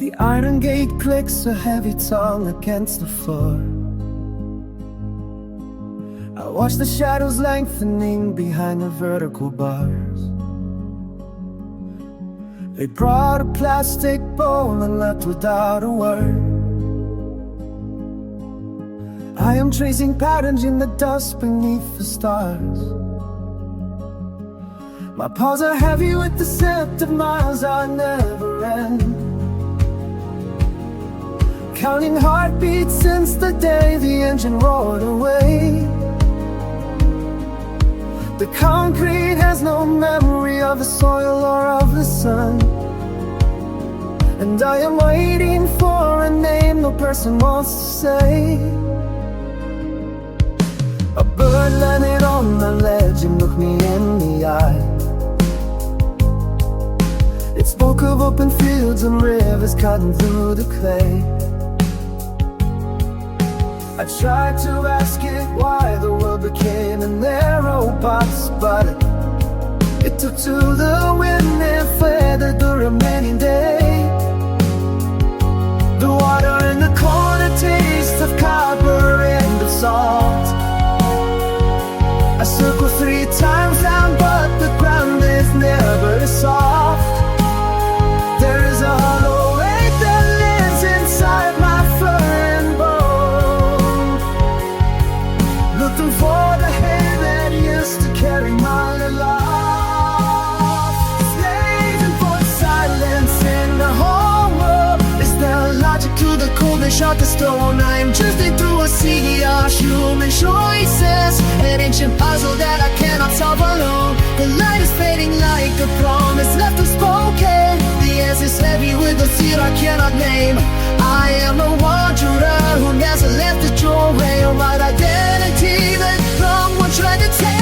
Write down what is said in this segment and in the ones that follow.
The iron gate clicks, a heavy tongue against the floor. I watch the shadows lengthening behind the vertical bars. They brought a plastic bowl and left without a word. I am tracing patterns in the dust beneath the stars. My paws are heavy with the scent of miles I never end. Counting heartbeats since the day the engine roared away. The concrete has no memory of the soil or of the sun. And I am waiting for a name no person wants to say. A bird landed on the ledge and looked me in the eye. It spoke of open fields and rivers cutting through the clay. I tried to ask it why the world became a narrow box, but it took to the wind and feathered the remaining day. The water in the corner tastes of copper and of salt. I circle 3 times down, but the ground is never soft. There is a hollow weight that lives inside my fur and bone, looking for the hand that used to carry my aloft. Slaving for silence in the whole world. Is there logic to the cold that shot the stone? I am drifting through a sea of human choices, an ancient puzzle that I cannot solve alone. The light is fading like a promise left unspoken. The answer is heavy with a fear I cannot name. I am a wanderer who never left the doorway of my identity that someone tried to take.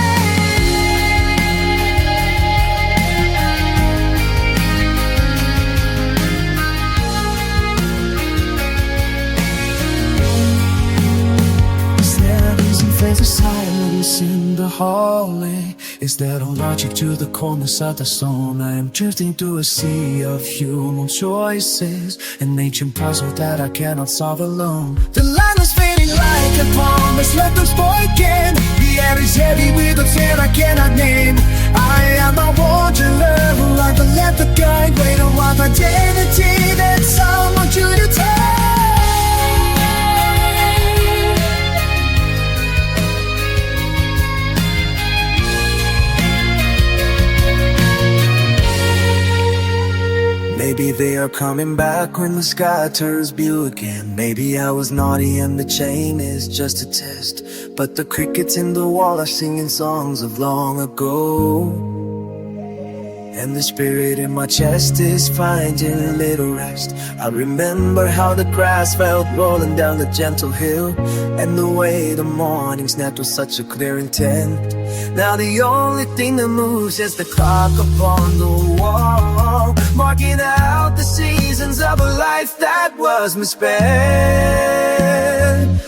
There's a silence in the hallway. Is there no logic to the coldness of the stone? I am drifting through a sea of human choices, an ancient puzzle that I cannot solve alone. The line is fading like a promise left unspoken. The air is heavy with a fear I cannot name. I am a wanderer who never let the guide wait on my identity that someone should have taken. Maybe they are coming back when the sky turns blue again. Maybe I was naughty and the chain is just a test, but the crickets in the wall are singing songs of long ago. And the spirit in my chest is finding a little rest. I remember how the grass felt rolling down the gentle hill, and the way the morning snapped with such a clear intent. Now the only thing that moves is the clock upon the wall, marking out the seasons of a life that was misspent.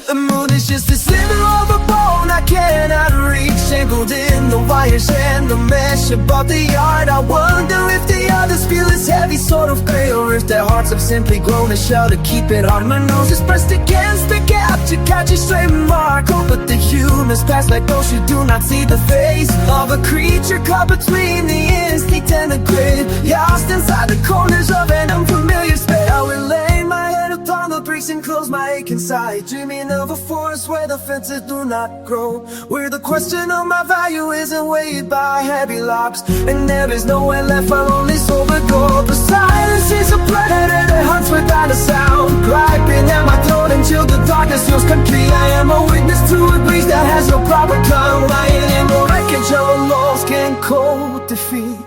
The moon is just a sliver of a bone I cannot reach, tangled in the wires and the mesh above the yard. I wonder if the others feel this heavy sort of gray, or if their hearts have simply grown a shell to keep it on. My nose is pressed against the gap to catch a stray remark. Oh, but the humans pass like those who do not see the face of a creature caught between the instinct and the grave, lost inside the corners of an unfamiliar space. I will lay my head upon the bricks and close my aching side, dreaming of a forest where the fences do not grow, where the question of my value isn't weighed by heavy locks, and there is nowhere left my lonely soul but go. The silence is a predator that hunts without a sound, griping at my throat until the darkness feels complete. I am a witness to a breeze that has no proper tongue, lying in the wreckage of a lost and cold defeat.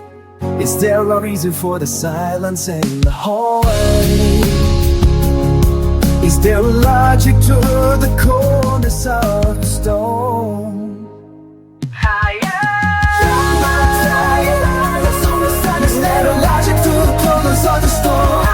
Is there a reason for the silence in the hallway? Is there a logic to the coldness of the stone? Is there a logic to the coldness of the stone?